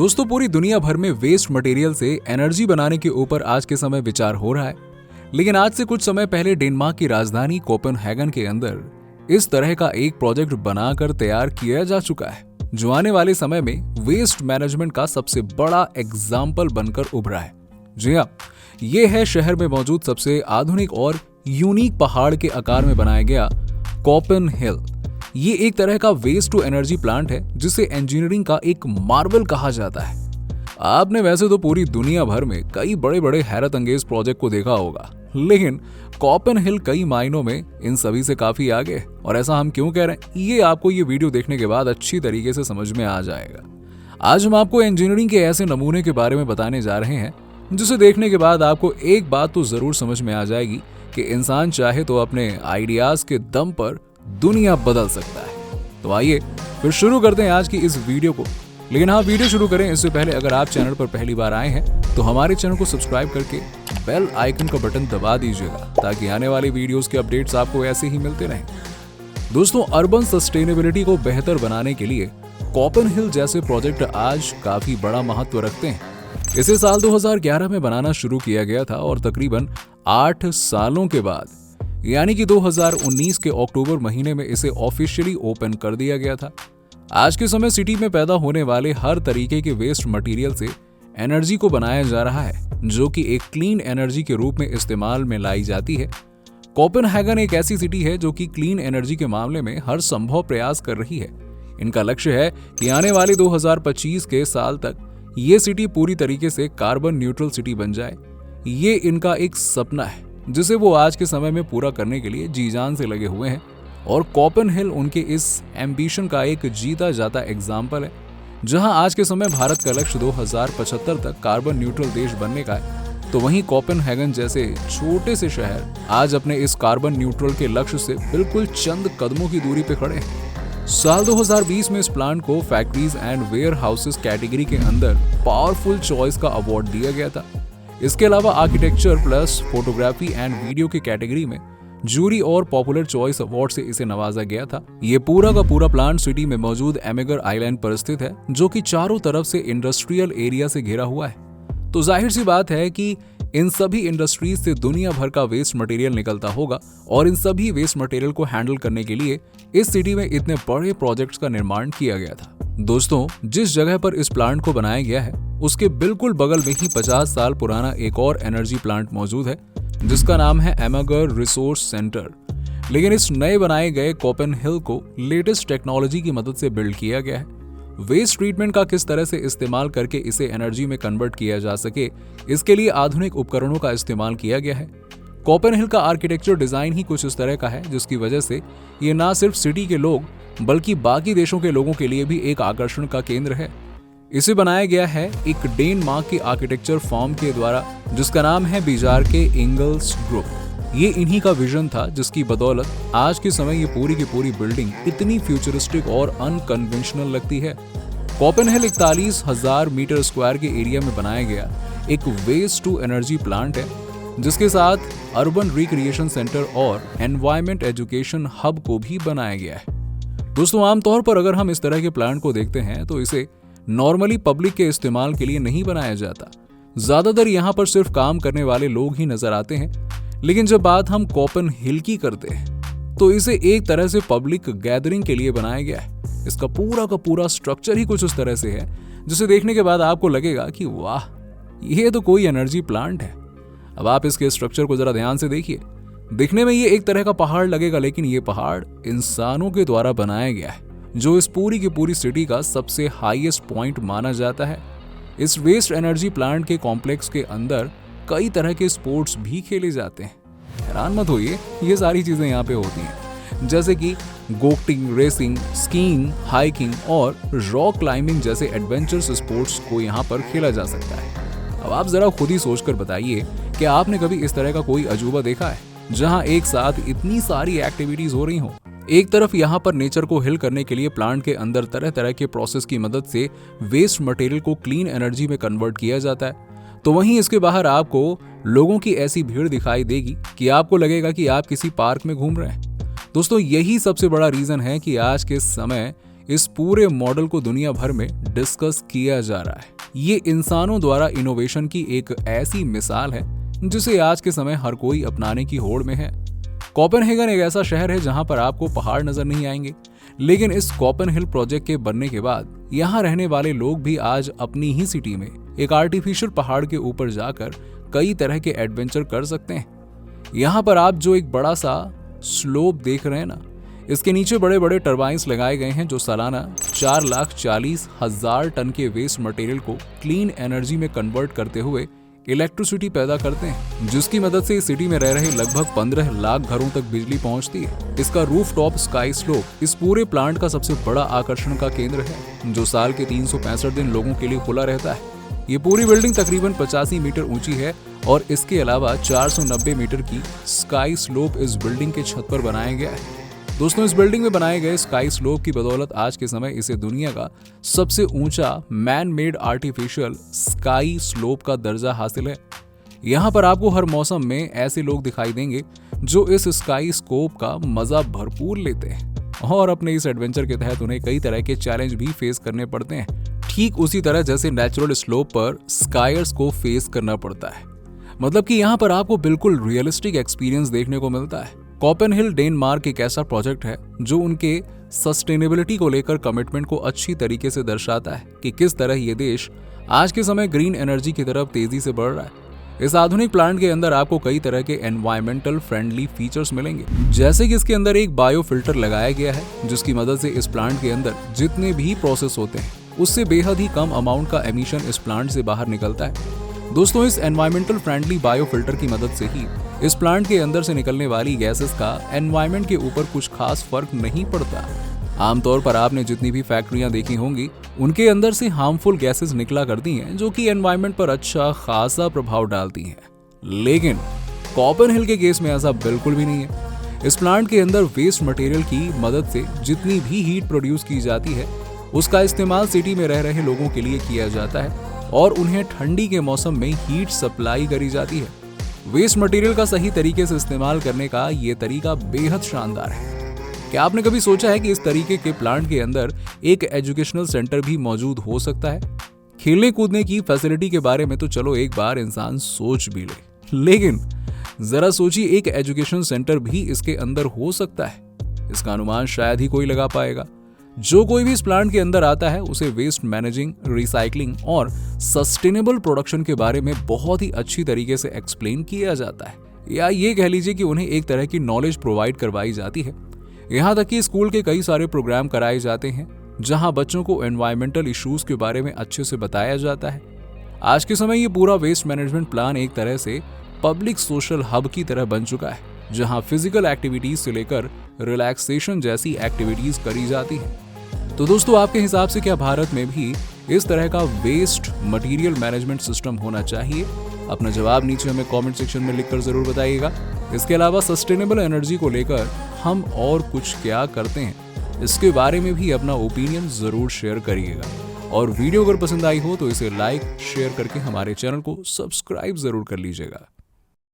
दोस्तों, पूरी दुनिया भर में वेस्ट मटेरियल से एनर्जी बनाने के ऊपर आज के समय विचार हो रहा है। लेकिन आज से कुछ समय पहले डेनमार्क की राजधानी कोपेनहेगन के अंदर इस तरह का एक प्रोजेक्ट बनाकर तैयार किया जा चुका है, जो आने वाले समय में वेस्ट मैनेजमेंट का सबसे बड़ा एग्जाम्पल बनकर उभरा है। जी हाँ, ये है शहर में मौजूद सबसे आधुनिक और यूनिक पहाड़ के आकार में बनाया गया कोपेन हिल। ये एक तरह का वेस्ट टू एनर्जी प्लांट है, जिसे इंजीनियरिंग का एक मार्वल कहा जाता है। आपने वैसे तो पूरी दुनिया भर में कई बड़े बड़े हैरत अंगेज प्रोजेक्ट को देखा होगा, लेकिन कोपेन हिल कई मायनों में इन सभी से काफी आगे है। और ऐसा हम क्यों कह रहे हैं, ये आपको ये वीडियो देखने के बाद अच्छी तरीके से समझ में आ जाएगा। आज हम आपको इंजीनियरिंग के ऐसे नमूने के बारे में बताने जा रहे हैं, जिसे देखने के बाद आपको एक बात तो जरूर समझ में आ जाएगी कि इंसान चाहे तो अपने आइडियाज के दम पर दुनिया बदल सकता है। तो आइए फिर शुरू करते हैं आज की इस वीडियो को। लेकिन हाँ, वीडियो शुरू करें इससे पहले अगर आप चैनल पर पहली बार आए हैं तो हमारे चैनल को सब्सक्राइब करके बेल आइकन का बटन दबा दीजिएगा, ताकि आने वाली वीडियोस के अपडेट्स आपको ऐसे ही मिलते रहें। दोस्तों, अर्बन सस्टेनेबिलिटी को बेहतर बनाने के लिए कोपेन हिल जैसे प्रोजेक्ट आज काफी बड़ा महत्व रखते हैं। इसे साल 2011 में बनाना शुरू किया गया था और तकरीबन 8 सालों के बाद यानी कि 2019 के अक्टूबर महीने में इसे ऑफिशियली ओपन कर दिया गया था। आज के समय सिटी में पैदा होने वाले हर तरीके के वेस्ट मटेरियल से एनर्जी को बनाया जा रहा है, जो कि एक क्लीन एनर्जी के रूप में इस्तेमाल में लाई जाती है। कोपेनहेगन एक ऐसी सिटी है जो कि क्लीन एनर्जी के मामले में हर संभव प्रयास कर रही है। इनका लक्ष्य है कि आने वाले 2025 के साल तक ये सिटी पूरी तरीके से कार्बन न्यूट्रल सिटी बन जाए। ये इनका एक सपना है, जिसे वो आज के समय में पूरा करने के लिए जी जान से लगे हुए हैं। और कोपेन हिल उनके इस एम्बिशन का एक जीता जाता एग्जाम्पल है। जहां आज के समय भारत का लक्ष्य 2075 तक कार्बन न्यूट्रल देश बनने का है, तो वहीं कोपेनहेगन जैसे छोटे से शहर आज अपने इस कार्बन न्यूट्रल के लक्ष्य से बिल्कुल चंद कदमों की दूरी पे खड़े हैं। साल 2020 में इस प्लांट को factories and warehouses category के अंदर पावरफुल चॉइस का अवार्ड दिया गया था। इसके अलावा architecture plus photography and video की कैटेगरी में जूरी और पॉपुलर चॉइस अवार्ड से इसे नवाजा गया था। ये पूरा का पूरा प्लांट सिटी में मौजूद एमेगर आइलैंड पर स्थित है, जो कि चारों तरफ से इंडस्ट्रियल एरिया से घिरा हुआ है। तो जाहिर सी बात है कि इन सभी इंडस्ट्रीज से दुनिया भर का वेस्ट मटेरियल निकलता होगा, और इन सभी वेस्ट मटेरियल को हैंडल करने के लिए इस सिटी में इतने बड़े प्रोजेक्ट्स का निर्माण किया गया था। दोस्तों, जिस जगह पर इस प्लांट को बनाया गया है, उसके बिल्कुल बगल में ही 50 साल पुराना एक और एनर्जी प्लांट मौजूद है, जिसका नाम है एमेगर रिसोर्स सेंटर। लेकिन इस नए बनाए गए कोपेन हिल को लेटेस्ट टेक्नोलॉजी की मदद से बिल्ड किया गया है। वेस्ट ट्रीटमेंट का किस तरह से इस्तेमाल करके इसे एनर्जी में कन्वर्ट किया जा सके, इसके लिए आधुनिक उपकरणों का इस्तेमाल किया गया है। कोपेन हिल का आर्किटेक्चर डिजाइन ही कुछ इस तरह का है, जिसकी वजह से ये ना सिर्फ सिटी के लोग बल्कि बाकी देशों के लोगों के लिए भी एक आकर्षण का केंद्र है। इसे बनाया गया है एक डेनमार्क की आर्किटेक्चर फर्म के द्वारा, जिसका नाम है बीजार्के इंगल्स ग्रुप। ये इन्हीं का विजन था, जिसकी बदौलत आज के समय ये पूरी की पूरी बिल्डिंग इतनी फ्यूचरिस्टिक और अनकन्वेंशनल लगती है। कोपेन हिल 41,000 मीटर स्क्वायर के एरिया में बनाया गया एक वेस्ट टू एनर्जी प्लांट है, जिसके साथ अर्बन रिक्रिएशन सेंटर और एनवायरमेंट एजुकेशन हब को भी बनाया गया है। दोस्तों, आमतौर पर अगर हम इस तरह के प्लांट को देखते हैं तो इसे नॉर्मली पब्लिक के इस्तेमाल के लिए नहीं बनाया जाता। ज्यादातर यहाँ पर सिर्फ काम करने वाले लोग ही नजर आते हैं। लेकिन जब बात हम कोपेन हिल की करते हैं, तो इसे एक तरह से पब्लिक गैदरिंग के लिए बनाया गया है। इसका पूरा का पूरा स्ट्रक्चर ही कुछ उस तरह से है, जिसे देखने के बाद आपको लगेगा कि वाह, ये तो कोई एनर्जी प्लांट है। अब आप इसके स्ट्रक्चर को जरा ध्यान से देखिए। दिखने में ये एक तरह का पहाड़ लगेगा, लेकिन ये पहाड़ इंसानों के द्वारा बनाया गया है, जो इस पूरी की पूरी सिटी का सबसे हाईएस्ट पॉइंट माना जाता है। इस वेस्ट एनर्जी प्लांट के कॉम्प्लेक्स के अंदर कई तरह के स्पोर्ट्स भी खेले जाते हैं। हैरान मत होइए, ये सारी चीजें यहाँ पे होती हैं, जैसे कि गोटिंग, रेसिंग, स्कीइंग, हाइकिंग और रॉक क्लाइंबिंग जैसे एडवेंचरस स्पोर्ट्स को यहाँ पर खेला जा सकता है। अब आप जरा खुद ही सोचकर बताइए कि आपने कभी इस तरह का कोई अजूबा देखा है, जहाँ एक साथ इतनी सारी एक्टिविटीज हो रही हो। एक तरफ यहाँ पर नेचर को हिल करने के लिए प्लांट के अंदर तरह तरह के प्रोसेस की मदद से वेस्ट मटेरियल को क्लीन एनर्जी में कन्वर्ट किया जाता है, तो वहीं इसके बाहर आपको लोगों की ऐसी भीड़ दिखाई देगी कि आपको लगेगा कि आप किसी पार्क में घूम रहे हैं। दोस्तों, यही सबसे बड़ा रीजन है कि आज के समय इस पूरे मॉडल को दुनिया भर में डिस्कस किया जा रहा है। ये इंसानों द्वारा इनोवेशन की एक ऐसी मिसाल है जिसे आज के समय हर कोई अपनाने की होड़ में है। कोपेनहेगन एक ऐसा शहर है जहां पर आपको पहाड़ नजर नहीं आएंगे, लेकिन इस कोपेनहिल प्रोजेक्ट के बनने के बाद यहाँ रहने वाले लोग भी आज अपनी ही सिटी में एक आर्टिफिशियल पहाड़ के ऊपर जाकर कई तरह के एडवेंचर कर सकते हैं। यहाँ पर आप जो एक बड़ा सा स्लोप देख रहे हैं ना, इसके नीचे बड़े बड़े टरबाइंस लगाए गए हैं जो सालाना 4,40,000 टन के वेस्ट मटेरियल को क्लीन एनर्जी में कन्वर्ट करते हुए इलेक्ट्रिसिटी पैदा करते हैं, जिसकी मदद से इस सिटी में रह रहे लगभग 15 लाख घरों तक बिजली पहुंचती है। इसका रूफटॉप स्काई स्लोप इस पूरे प्लांट का सबसे बड़ा आकर्षण का केंद्र है, जो साल के 365 दिन लोगों के लिए खुला रहता है। ये पूरी बिल्डिंग तकरीबन 85 मीटर ऊंची है और इसके अलावा 490 मीटर की स्काई स्लोप इस बिल्डिंग के छत पर बनाया गया है। दोस्तों, इस बिल्डिंग में बनाए गए स्काई स्लोप की बदौलत आज के समय इसे दुनिया का सबसे ऊंचा man made artificial sky slope का दर्जा हासिल है। यहाँ पर आपको हर मौसम में ऐसे लोग दिखाई देंगे जो इस स्काई स्कोप का मजा भरपूर लेते हैं और अपने इस एडवेंचर के तहत उन्हें कई तरह के चैलेंज भी फेस करने पड़ते हैं, ठीक उसी तरह जैसे नेचुरल स्लोप पर स्कायर्स को फेस करना पड़ता है। मतलब कि यहाँ पर आपको बिल्कुल रियलिस्टिक एक्सपीरियंस देखने को मिलता है। कोपेनहिल डेनमार्क एक ऐसा प्रोजेक्ट है जो उनके सस्टेनेबिलिटी को लेकर कमिटमेंट को अच्छी तरीके से दर्शाता है कि किस तरह ये देश आज के समय ग्रीन एनर्जी की तरफ तेजी से बढ़ रहा है। इस आधुनिक प्लांट के अंदर आपको कई तरह के एनवायरमेंटल फ्रेंडली फीचर्स मिलेंगे, जैसे कि इसके अंदर एक बायो फिल्टर लगाया गया है जिसकी मदद से इस प्लांट के अंदर जितने भी प्रोसेस होते हैं उससे बेहद ही कम अमाउंट का एमिशन इस प्लांट से बाहर निकलता है। दोस्तों, इस एनवायरमेंटल फ्रेंडली बायो फिल्टर की मदद से ही इस प्लांट के अंदर से निकलने वाली गैसेस का एनवायरमेंट के ऊपर कुछ खास फर्क नहीं पड़ता। आमतौर पर आपने जितनी भी फैक्ट्रियां देखी होंगी उनके अंदर से हार्मफुल गैसेस निकला करती हैं जो कि एनवायरमेंट पर अच्छा खासा प्रभाव डालती हैं, लेकिन कोपेनहिल के केस में ऐसा बिल्कुल भी नहीं है। इस प्लांट के अंदर वेस्ट मटेरियल की मदद से जितनी भी हीट प्रोड्यूस की जाती है उसका इस्तेमाल सिटी में रह रहे लोगों के लिए किया जाता है और उन्हें ठंडी के मौसम में हीट सप्लाई करी जाती है। वेस्ट मटेरियल का सही तरीके से इस्तेमाल करने का ये तरीका बेहद शानदार है। क्या आपने कभी सोचा है कि इस तरीके के प्लांट के अंदर एक एजुकेशनल सेंटर भी मौजूद हो सकता है? खेलने कूदने की फैसिलिटी के बारे में तो चलो एक बार इंसान सोच भी ले, लेकिन जरा सोचिए एक एजुकेशन सेंटर भी इसके अंदर हो सकता है। इसका अनुमान शायद ही कोई लगा पाएगा। जो कोई भी इस प्लांट के अंदर आता है उसे वेस्ट मैनेजिंग, रिसाइकलिंग और सस्टेनेबल प्रोडक्शन के बारे में बहुत ही अच्छी तरीके से एक्सप्लेन किया जाता है, या ये कह लीजिए कि उन्हें एक तरह की नॉलेज प्रोवाइड करवाई जाती है। यहाँ तक कि स्कूल के कई सारे प्रोग्राम कराए जाते हैं जहाँ बच्चों को एनवायरमेंटल इश्यूज के बारे में अच्छे से बताया जाता है। आज के समय ये पूरा वेस्ट मैनेजमेंट प्लान एक तरह से पब्लिक सोशल हब की तरह बन चुका है, जहाँ फिजिकल एक्टिविटीज से लेकर रिलैक्सेशन जैसी एक्टिविटीज करी जाती है। तो दोस्तों, आपके हिसाब से क्या भारत में भी इस तरह का वेस्ट मटेरियल मैनेजमेंट सिस्टम होना चाहिए? अपना जवाब नीचे हमें कमेंट सेक्शन में लिखकर जरूर बताइएगा। इसके अलावा सस्टेनेबल एनर्जी को लेकर हम और कुछ क्या करते हैं, इसके बारे में भी अपना ओपिनियन जरूर शेयर करिएगा। और वीडियो अगर पसंद आई हो तो इसे लाइक शेयर करके हमारे चैनल को सब्सक्राइब जरूर कर लीजिएगा।